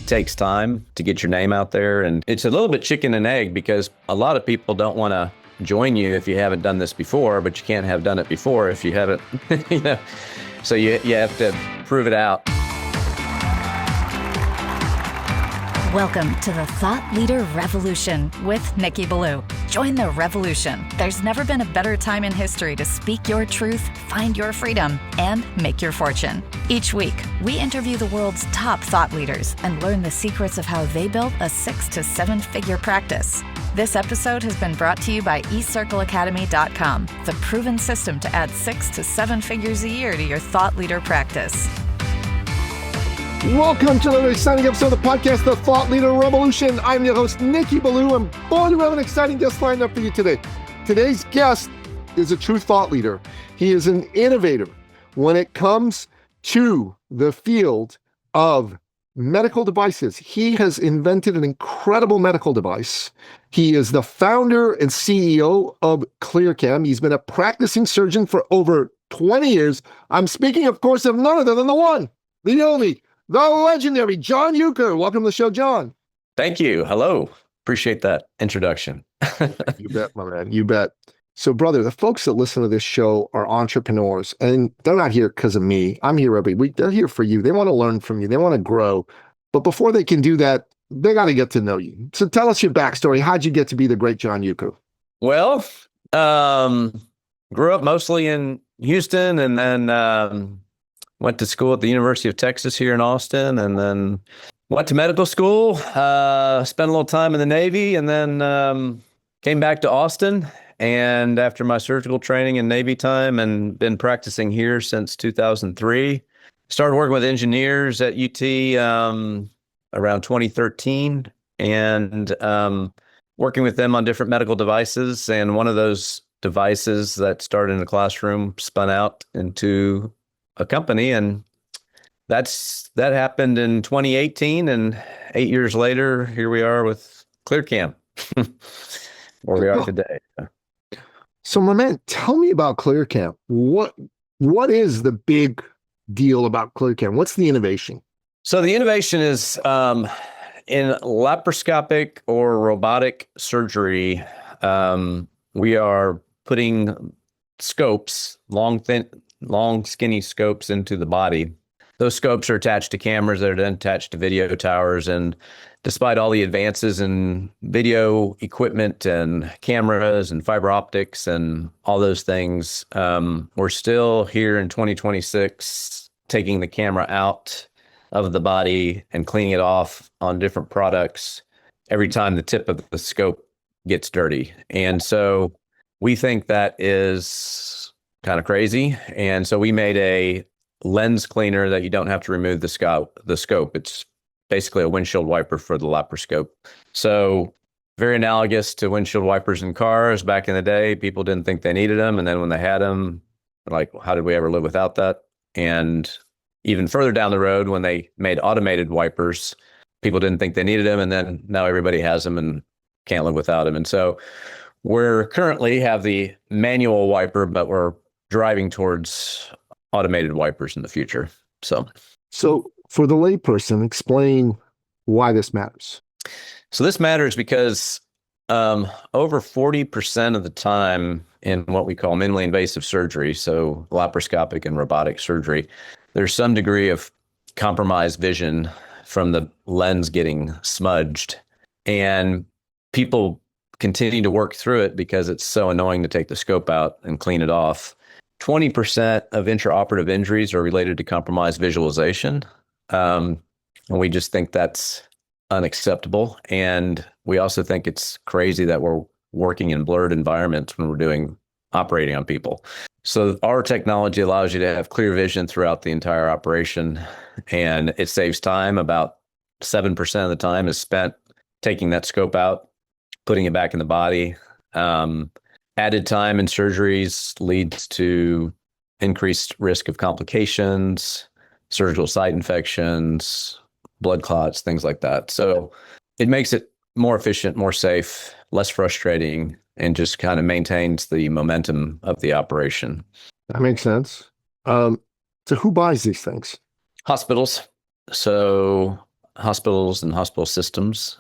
takes time to get your name out there. And it's a little bit chicken and egg because a lot of people don't want to join you if you haven't done this before, but you can't have done it before if you haven't, So you have to prove it out. Welcome to the Thought Leader Revolution with Nikki Ballou. Join the revolution. There's never been a better time in history to speak your truth, find your freedom, and make your fortune. Each week, we interview the world's top thought leaders and learn the secrets of how they built a 6 to 7 figure practice. This episode has been brought to you by eCircleacademy.com, the proven system to add 6 to 7 figures a year to your thought leader practice. Welcome to another exciting episode of the podcast, The Thought Leader Revolution. I'm your host, Nikki Ballou. I'm bored to have an exciting guest lined up for you today. Today's guest is a true thought leader. He is an innovator when it comes to the field of medical devices. He has invented an incredible medical device. He is the founder and CEO of ClearCam. He's been a practicing surgeon for over 20 years. I'm speaking, of course, of none other than the one, the only, the legendary John Uecker. Welcome to the show, John. Thank you. Hello. Appreciate that introduction. You bet, my man. You bet. So, brother, the folks that listen to this show are entrepreneurs, and they're not here because of me. I'm here every week. They're here for you. They want to learn from you. They want to grow. But before they can do that, they got to get to know you. So tell us your backstory. How'd you get to be the great John Uecker? Well, grew up mostly in Houston and then went to school at the University of Texas here in Austin, and then went to medical school, spent a little time in the Navy, and then came back to Austin. And after my surgical training and Navy time, and been practicing here since 2003, started working with engineers at UT around 2013, and working with them on different medical devices. And one of those devices that started in the classroom spun out into a company, and that happened in 2018, and 8 years later, here we are with ClearCam, where we are today. So, my man, tell me about ClearCam. What is the big deal about ClearCam? What's the innovation? So the innovation is in laparoscopic or robotic surgery. We are putting scopes, long, skinny scopes into the body. Those scopes are attached to cameras that are then attached to video towers. And despite all the advances in video equipment and cameras and fiber optics and all those things, we're still here in 2026 taking the camera out of the body and cleaning it off on different products every time the tip of the scope gets dirty. And so we think that is kind of crazy. And so we made a lens cleaner that you don't have to remove the scope. It's basically a windshield wiper for the laparoscope. So very analogous to windshield wipers in cars back in the day. People didn't think they needed them. And then when they had them, they're like, how did we ever live without that? And even further down the road, when they made automated wipers, people didn't think they needed them. And then now everybody has them and can't live without them. And so we're currently have the manual wiper, but we're driving towards automated wipers in the future. So for the layperson, explain why this matters. So this matters because over 40% of the time in what we call minimally invasive surgery, so laparoscopic and robotic surgery, there's some degree of compromised vision from the lens getting smudged. And people continue to work through it because it's so annoying to take the scope out and clean it off. 20% of intraoperative injuries are related to compromised visualization. And we just think that's unacceptable. And we also think it's crazy that we're working in blurred environments when we're operating on people. So our technology allows you to have clear vision throughout the entire operation, and it saves time. About 7% of the time is spent taking that scope out, putting it back in the body. Added time in surgeries leads to increased risk of complications, surgical site infections, blood clots, things like that. So it makes it more efficient, more safe, less frustrating, and just kind of maintains the momentum of the operation. That makes sense. So who buys these things? Hospitals. So hospitals and hospital systems.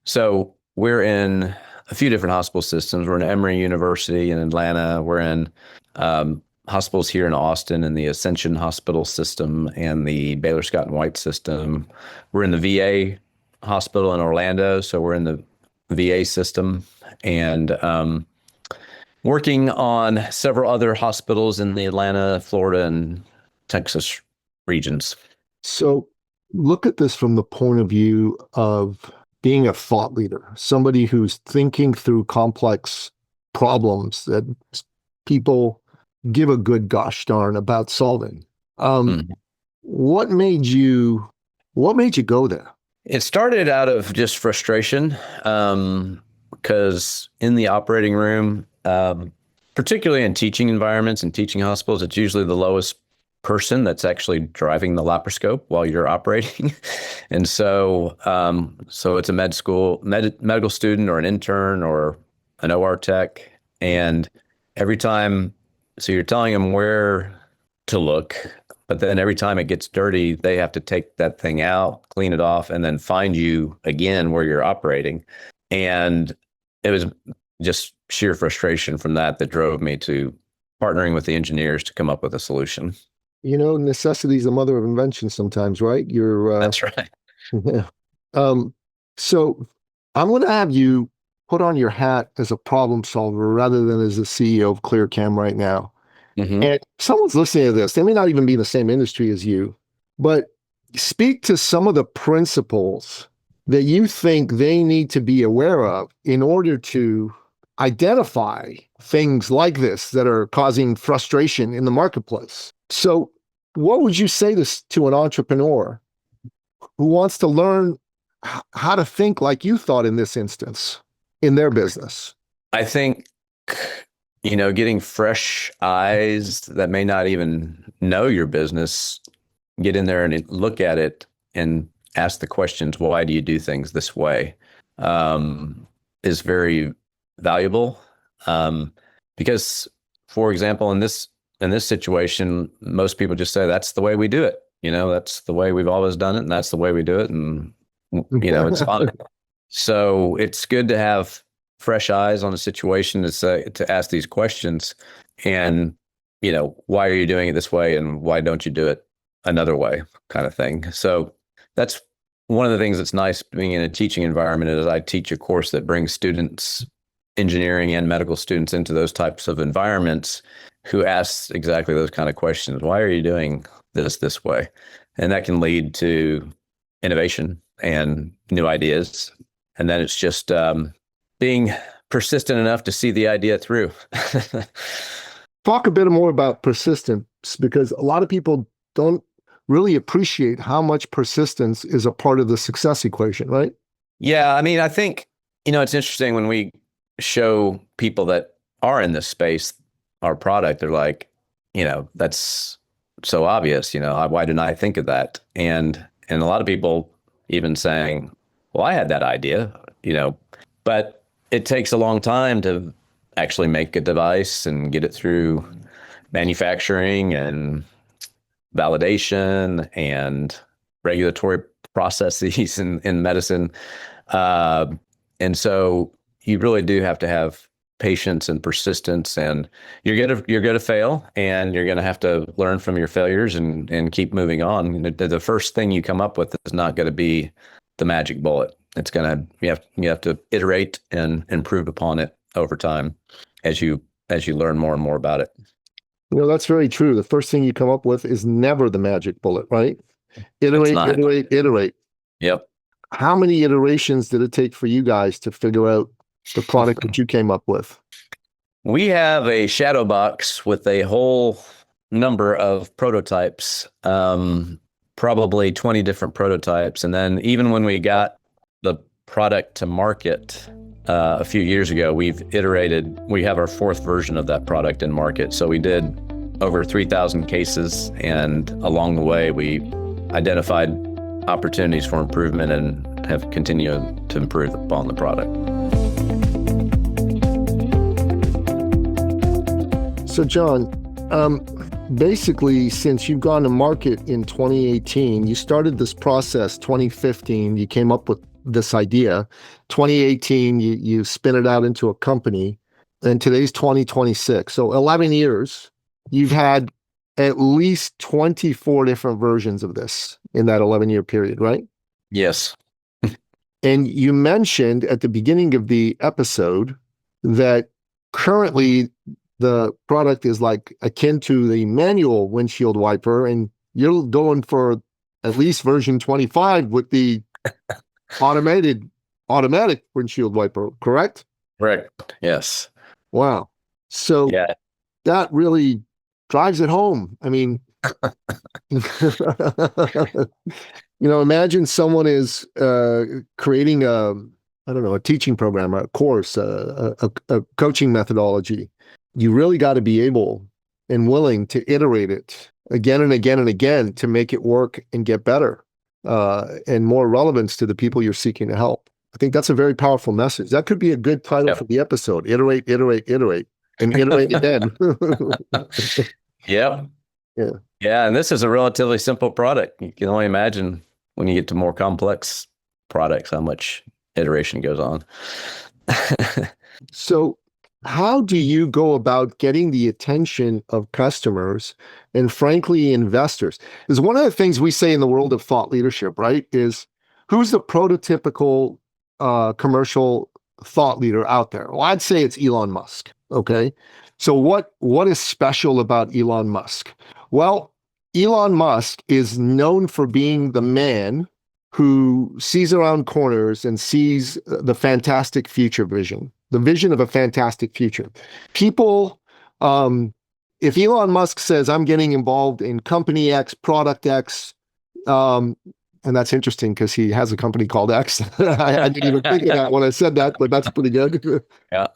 So we're in a few different hospital systems. We're in Emory University in Atlanta. We're in hospitals here in Austin in the Ascension Hospital system and the Baylor Scott and White system. We're in the VA hospital in Orlando, so we're in the VA system, and working on several other hospitals in the Atlanta, Florida, and Texas regions. So look at this from the point of view of being a thought leader, somebody who's thinking through complex problems that people give a good gosh darn about solving. What made you go there? It started out of just frustration, because in the operating room, particularly in teaching environments and teaching hospitals, it's usually the lowest person that's actually driving the laparoscope while you're operating. And so it's a medical student or an intern or an OR tech. And every time, so you're telling them where to look, but then every time it gets dirty, they have to take that thing out, clean it off, and then find you again where you're operating. And it was just sheer frustration from that drove me to partnering with the engineers to come up with a solution. Necessity is the mother of invention sometimes, right? That's right. Yeah. So I'm going to have you put on your hat as a problem solver rather than as the CEO of ClearCam right now. Mm-hmm. And someone's listening to this, they may not even be in the same industry as you, but speak to some of the principles that you think they need to be aware of in order to identify things like this that are causing frustration in the marketplace. So what would you say to an entrepreneur who wants to learn how to think like you thought in this instance in their business? I think, getting fresh eyes that may not even know your business, get in there and look at it and ask the questions, why do you do things this way, is very valuable. Because, for example, in this situation, most people just say, that's the way we do it. That's the way we've always done it. And that's the way we do it. And, it's fun. So it's good to have fresh eyes on a situation to ask these questions and, why are you doing it this way? And why don't you do it another way, kind of thing. So that's one of the things that's nice being in a teaching environment is I teach a course that brings students, engineering and medical students, into those types of environments who ask exactly those kind of questions. Why are you doing this way? And that can lead to innovation and new ideas. And then it's just being persistent enough to see the idea through. Talk a bit more about persistence, because a lot of people don't really appreciate how much persistence is a part of the success equation, right? Yeah. I mean, I think, it's interesting when we show people that are in this space our product, they're like, that's so obvious, why didn't I think of that? And a lot of people even saying, well, I had that idea, but it takes a long time to actually make a device and get it through manufacturing and validation and regulatory processes in medicine. And so you really do have to have patience and persistence, and you're gonna fail, and you're gonna have to learn from your failures and keep moving on. The first thing you come up with is not going to be the magic bullet. It's you have to iterate and improve upon it over time as you learn more and more about it. That's very true. The first thing you come up with is never the magic bullet, right? Iterate. Yep. How many iterations did it take for you guys to figure out the product that you came up with? We have a shadow box with a whole number of prototypes, probably 20 different prototypes. And then even when we got the product to market a few years ago, we've iterated. We have our fourth version of that product in market. So we did over 3,000 cases. And along the way, we identified opportunities for improvement and have continued to improve upon the product. So John, basically, since you've gone to market in 2018, you started this process 2015, you came up with this idea. 2018, you spin it out into a company, and today's 2026. So 11 years, you've had at least 24 different versions of this in that 11-year period, right? Yes. And you mentioned at the beginning of the episode that currently the product is like akin to the manual windshield wiper, and you're going for at least version 25 with the automatic windshield wiper, correct? Correct. Yes. Wow. So Yeah. that really drives it home. I mean, imagine someone is creating I don't know, a teaching program, a course, a coaching methodology. You really got to be able and willing to iterate it again and again and again to make it work and get better and more relevance to the people you're seeking to help. I think that's a very powerful message. That could be a good title for the episode: iterate, iterate, iterate, and iterate again. Yep. Yeah. Yeah. And this is a relatively simple product. You can only imagine when you get to more complex products how much iteration goes on. So how do you go about getting the attention of customers and frankly investors? Because one of the things we say in the world of thought leadership, right, is who's the prototypical commercial thought leader out there? Well, I'd say it's Elon Musk. Okay. So what is special about Elon Musk? Well, Elon Musk is known for being the man who sees around corners and sees the fantastic future vision, the vision of a fantastic future. People, if Elon Musk says, I'm getting involved in company X, product X, and that's interesting because he has a company called X. I didn't even think of that when I said that, but that's pretty good. Yeah.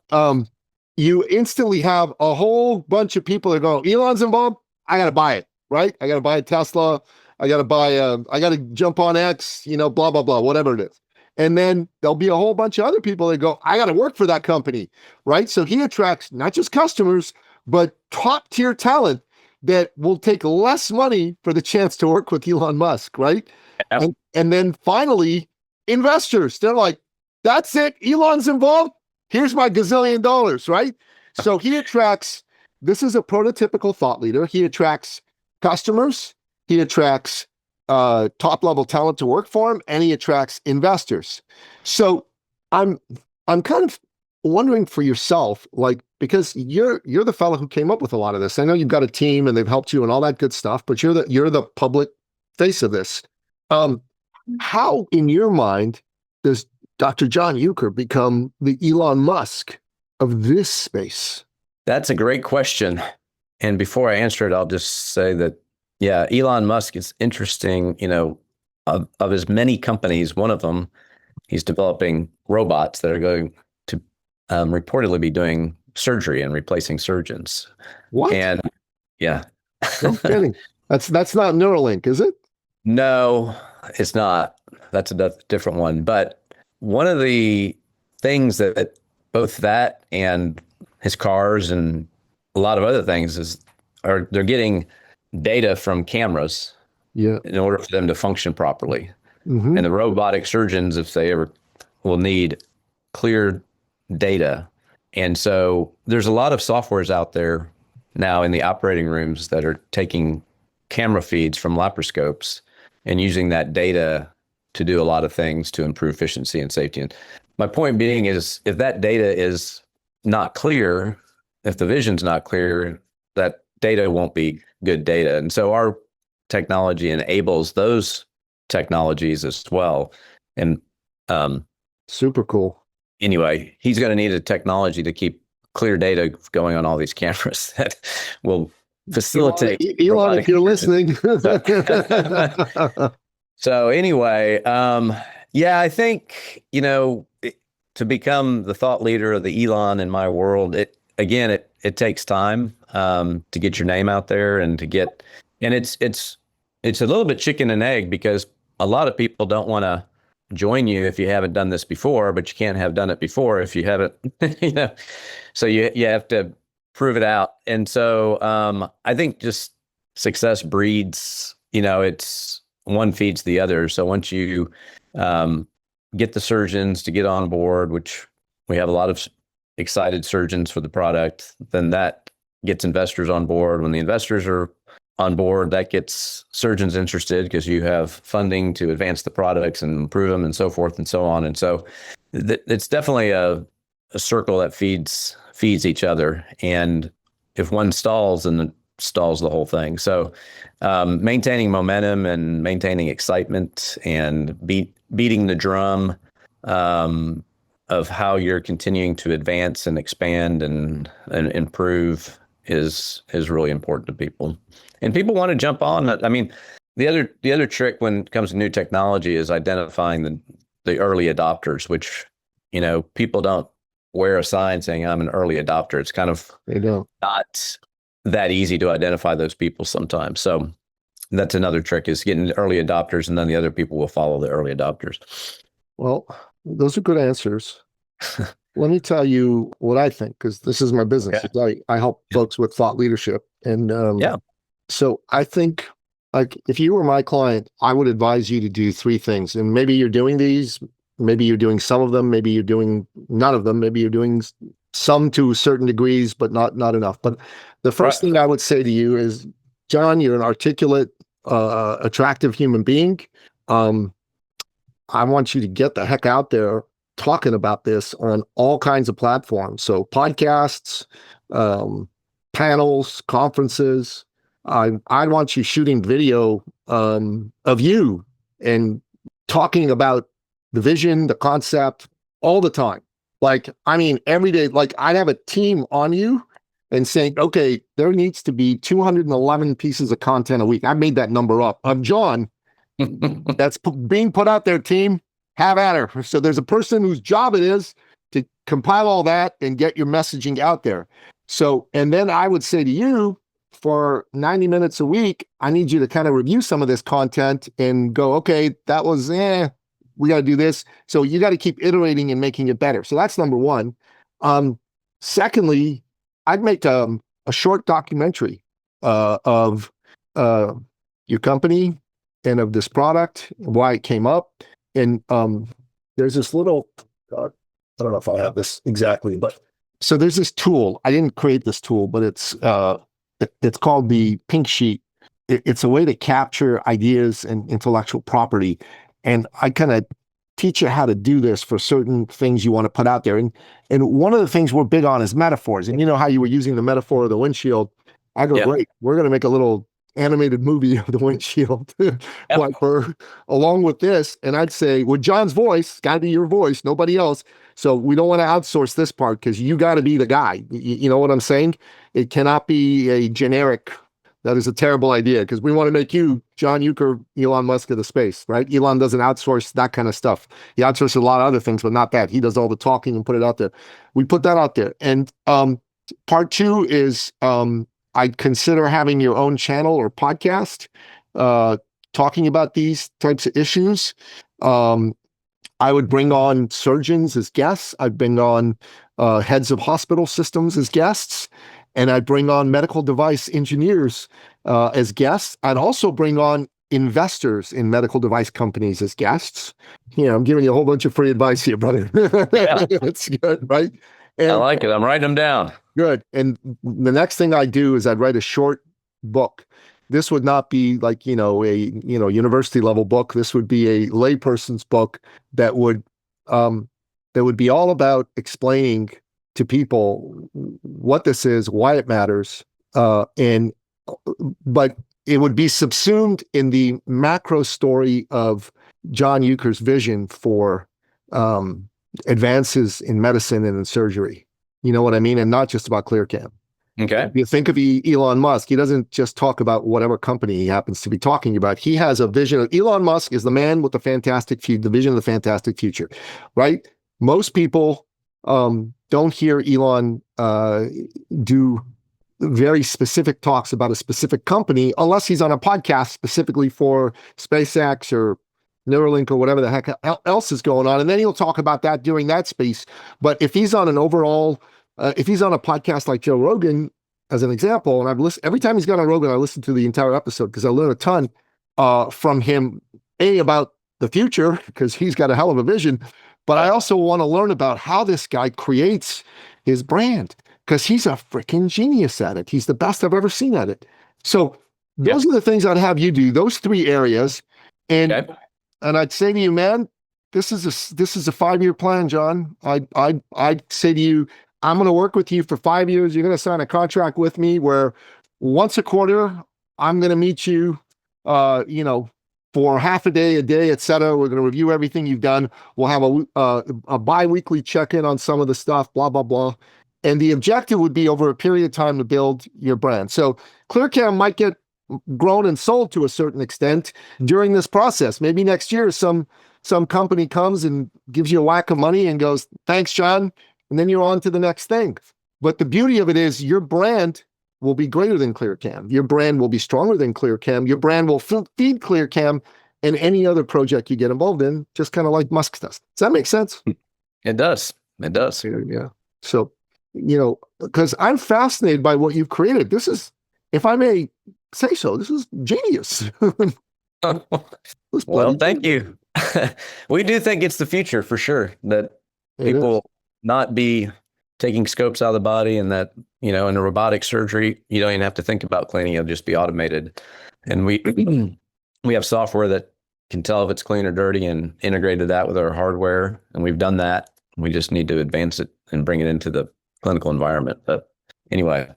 You instantly have a whole bunch of people that go, Elon's involved, I got to buy it, right? I got to buy a Tesla. I got to jump on X, blah, blah, blah, whatever it is. And then there'll be a whole bunch of other people that go, I got to work for that company, right? So he attracts not just customers, but top tier talent that will take less money for the chance to work with Elon Musk, right? Yep. And then finally, investors, they're like, that's it, Elon's involved, here's my gazillion dollars, right? So he attracts, this is a prototypical thought leader. He attracts customers, he attracts top-level talent to work for him, and he attracts investors. So I'm kind of wondering for yourself, like, because you're the fellow who came up with a lot of this. I know you've got a team and they've helped you and all that good stuff, but you're the public face of this. How, in your mind, does Dr. John Uecker become the Elon Musk of this space? That's a great question. And before I answer it, I'll just say that, yeah, Elon Musk is interesting, of his many companies, one of them, he's developing robots that are going to reportedly be doing surgery and replacing surgeons. What? And yeah. No kidding. That's not Neuralink, is it? No, it's not. That's a different one. But one of the things that both that and his cars and a lot of other things they're getting data from cameras in order for them to function properly. Mm-hmm. And the robotic surgeons, if they ever will need clear data. And so there's a lot of softwares out there now in the operating rooms that are taking camera feeds from laparoscopes and using that data to do a lot of things to improve efficiency and safety. And my point being is, if that data is not clear, if the vision's not clear, that data won't be good data. And so our technology enables those technologies as well. And super cool. Anyway, he's going to need a technology to keep clear data going on all these cameras that will facilitate. Elon, if you're listening. So anyway, yeah, I think, to become the thought leader of the Elon in my world, it takes time to get your name out there and it's a little bit chicken and egg, because a lot of people don't want to join you if you haven't done this before, but you can't have done it before if you haven't, so you have to prove it out. And so I think just success breeds, it's one feeds the other. So once you get the surgeons to get on board, which we have a lot of excited surgeons for the product, then that gets investors on board. When the investors are on board, that gets surgeons interested because you have funding to advance the products and improve them and so forth and so on. And so it's definitely a circle that feeds each other. And if one stalls, then it stalls the whole thing. So maintaining momentum and maintaining excitement and beating the drum of how you're continuing to advance and expand and improve is really important to people. And people want to jump on. I mean, the other trick when it comes to new technology is identifying the early adopters, which, people don't wear a sign saying I'm an early adopter. It's kind of not that easy to identify those people sometimes. So that's another trick, is getting the early adopters, and then the other people will follow the early adopters. Well, those are good answers. Let me tell you what I think, because this is my business. Yeah. I help folks with thought leadership. And so I think, like, if you were my client, I would advise you to do three things. And maybe you're doing these, maybe you're doing some of them, maybe you're doing none of them, maybe you're doing some to certain degrees, but not enough. But the first thing I would say to you is, John, you're an articulate, attractive human being. I want you to get the heck out there talking about this on all kinds of platforms. So podcasts, panels, conferences. I want you shooting video of you and talking about the vision, the concept, all the time. Like, I mean, every day, like, I'd have a team on you and saying, okay, there needs to be 211 pieces of content a week. I made that number up. John, that's being put out there, team. Have at her. So there's a person whose job it is to compile all that and get your messaging out there. So, and then I would say to you, for 90 minutes a week, I need you to kind of review some of this content and go, okay, that was, we got to do this. So you got to keep iterating and making it better. So that's number one. Secondly, I'd make a short documentary of your company and of this product, why it came up. And there's this little, I don't know if I'll have this exactly, but so there's this tool. I didn't create this tool, but it's called the Pink Sheet. It's a way to capture ideas and intellectual property. And I kind of teach you how to do this for certain things you want to put out there. And one of the things we're big on is metaphors. And you know how you were using the metaphor of the windshield. I go, great, we're going to make a little animated movie of the windshield wiper along with this. And I'd say, with John's voice, it's got to be your voice, nobody else. So we don't want to outsource this part because you got to be the guy. You know what I'm saying? It cannot be a generic. That is a terrible idea, because we want to make you John Uecker, Elon Musk of the space, right? Elon doesn't outsource that kind of stuff. He outsources a lot of other things, but not that. He does all the talking and put it out there. We put that out there. And part two is I'd consider having your own channel or podcast talking about these types of issues. I would bring on surgeons as guests. I'd bring on heads of hospital systems as guests. And I'd bring on medical device engineers as guests. I'd also bring on investors in medical device companies as guests. I'm giving you a whole bunch of free advice here, brother. That's good, right? And I like it. I'm writing them down. Good. And the next thing I do is I'd write a short book. This would not be like, a university level book. This would be a layperson's book that would be all about explaining to people what this is, why it matters, but it would be subsumed in the macro story of John Uecker's vision for advances in medicine and in surgery. You know what I mean? And not just about ClearCam. Okay. You think of Elon Musk, he doesn't just talk about whatever company he happens to be talking about. He has a vision. Elon Musk is the man with the vision of the fantastic future, right? Most people don't hear Elon do very specific talks about a specific company unless he's on a podcast specifically for SpaceX or Neuralink or whatever the heck else is going on. And then he'll talk about that during that space. But if he's on an overall, if he's on a podcast like Joe Rogan, as an example, and I've listened every time he's gone on Rogan, I listen to the entire episode because I learn a ton from him, about the future, because he's got a hell of a vision, but I also want to learn about how this guy creates his brand, because he's a freaking genius at it. He's the best I've ever seen at it. So those are the things I'd have you do, those 3 areas. And and I'd say to you, man, this is a 5-year plan, John. I'd say to you, I'm going to work with you for 5 years. You're going to sign a contract with me where once a quarter, I'm going to meet you, for half a day, et cetera. We're going to review everything you've done. We'll have a bi-weekly check-in on some of the stuff, blah, blah, blah. And the objective would be over a period of time to build your brand. So ClearCam might get grown and sold to a certain extent during this process. Maybe next year, some company comes and gives you a whack of money and goes, thanks, John. And then you're on to the next thing. But the beauty of it is your brand will be greater than ClearCam. Your brand will be stronger than ClearCam. Your brand will feed ClearCam and any other project you get involved in, just kind of like Musk does. Does that make sense? It does. It does. Yeah. So, because I'm fascinated by what you've created. This is, if I may say so, this is genius. Well, thank you. We do think it's the future for sure, that people not be taking scopes out of the body, and that, in a robotic surgery, you don't even have to think about cleaning. It'll just be automated. And we have software that can tell if it's clean or dirty, and integrated that with our hardware. And we've done that. We just need to advance it and bring it into the clinical environment. But anyway,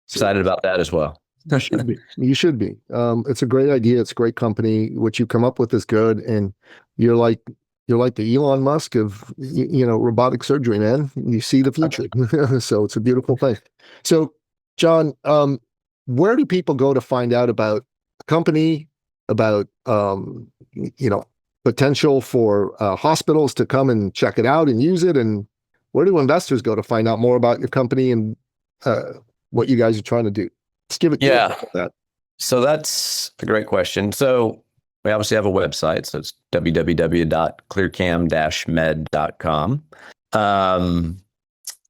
excited about that as well. You should be. You should be. It's a great idea. It's a great company. What you come up with is good. And you're like the Elon Musk of, robotic surgery, man. You see the future. So it's a beautiful thing. So, John, where do people go to find out about a company, about, potential for hospitals to come and check it out and use it? And where do investors go to find out more about your company and what you guys are trying to do? Let's give it that. So that's a great question. So we obviously have a website. So it's www.clearcam-med.com.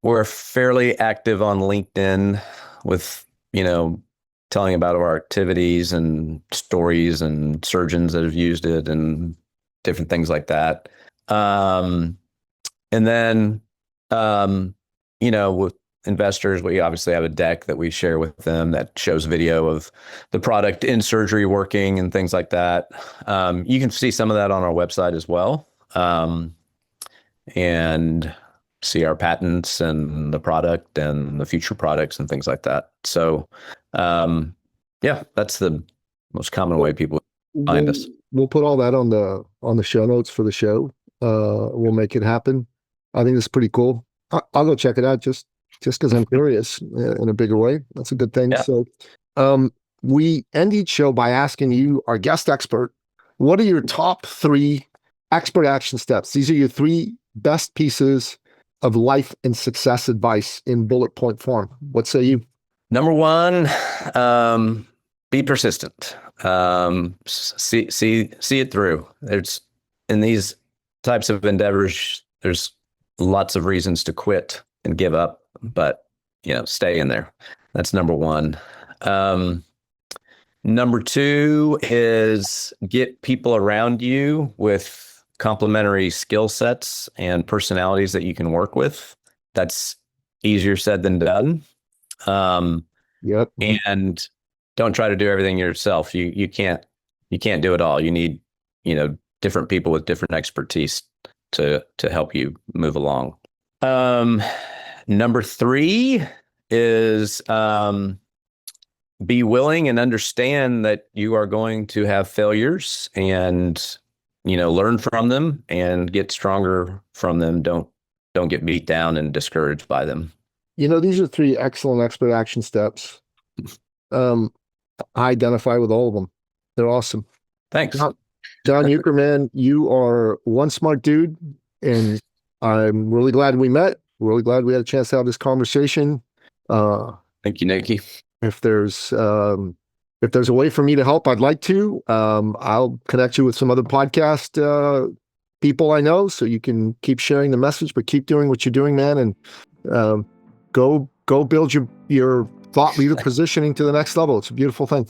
We're fairly active on LinkedIn with, telling about our activities and stories and surgeons that have used it and different things like that. And then, with investors, we obviously have a deck that we share with them that shows video of the product in surgery working and things like that. You can see some of that on our website as well, and see our patents and the product and the future products and things like that. So, that's the most common way people find us. We'll put all that on the show notes for the show. We'll make it happen. I think it's pretty cool. I'll go check it out just because I'm curious in a bigger way. That's a good thing. Yeah. So we end each show by asking you, our guest expert, what are your top 3 expert action steps? These are your 3 best pieces of life and success advice in bullet point form. What say you? Number 1, be persistent. See it through. There's, in these types of endeavors, there's lots of reasons to quit and give up, but stay in there. That's number 1. Number 2 is get people around you with complementary skill sets and personalities that you can work with. That's easier said than done. Yep. And don't try to do everything yourself. You can't do it all. You need, different people with different expertise to help you move along. Number 3 is be willing and understand that you are going to have failures, and learn from them and get stronger from them. Don't get beat down and discouraged by them. These are 3 excellent expert action steps. I identify with all of them. They're awesome. Thanks. John Uecker, man, you are one smart dude, and I'm really glad we met. Really glad we had a chance to have this conversation. Thank you, Nikki. If there's a way for me to help, I'd like to. I'll connect you with some other podcast people I know, so you can keep sharing the message, but keep doing what you're doing, man, and go build your thought leader positioning to the next level. It's a beautiful thing.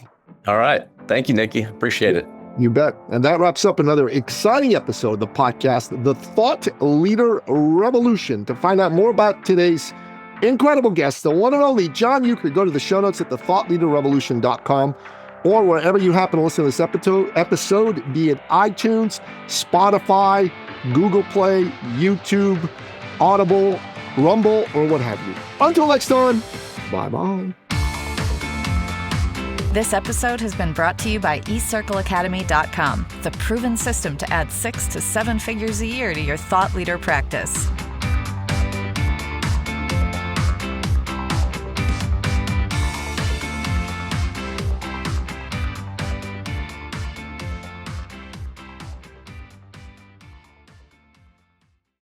All right. Thank you, Nikki. Appreciate it. You bet. And that wraps up another exciting episode of the podcast, The Thought Leader Revolution. To find out more about today's incredible guest, the one and only John Uecker, go to the show notes at thethoughtleaderrevolution.com or wherever you happen to listen to this episode, be it iTunes, Spotify, Google Play, YouTube, Audible, Rumble, or what have you. Until next time, bye-bye. This episode has been brought to you by eCircleAcademy.com, the proven system to add 6 to 7 figures a year to your thought leader practice.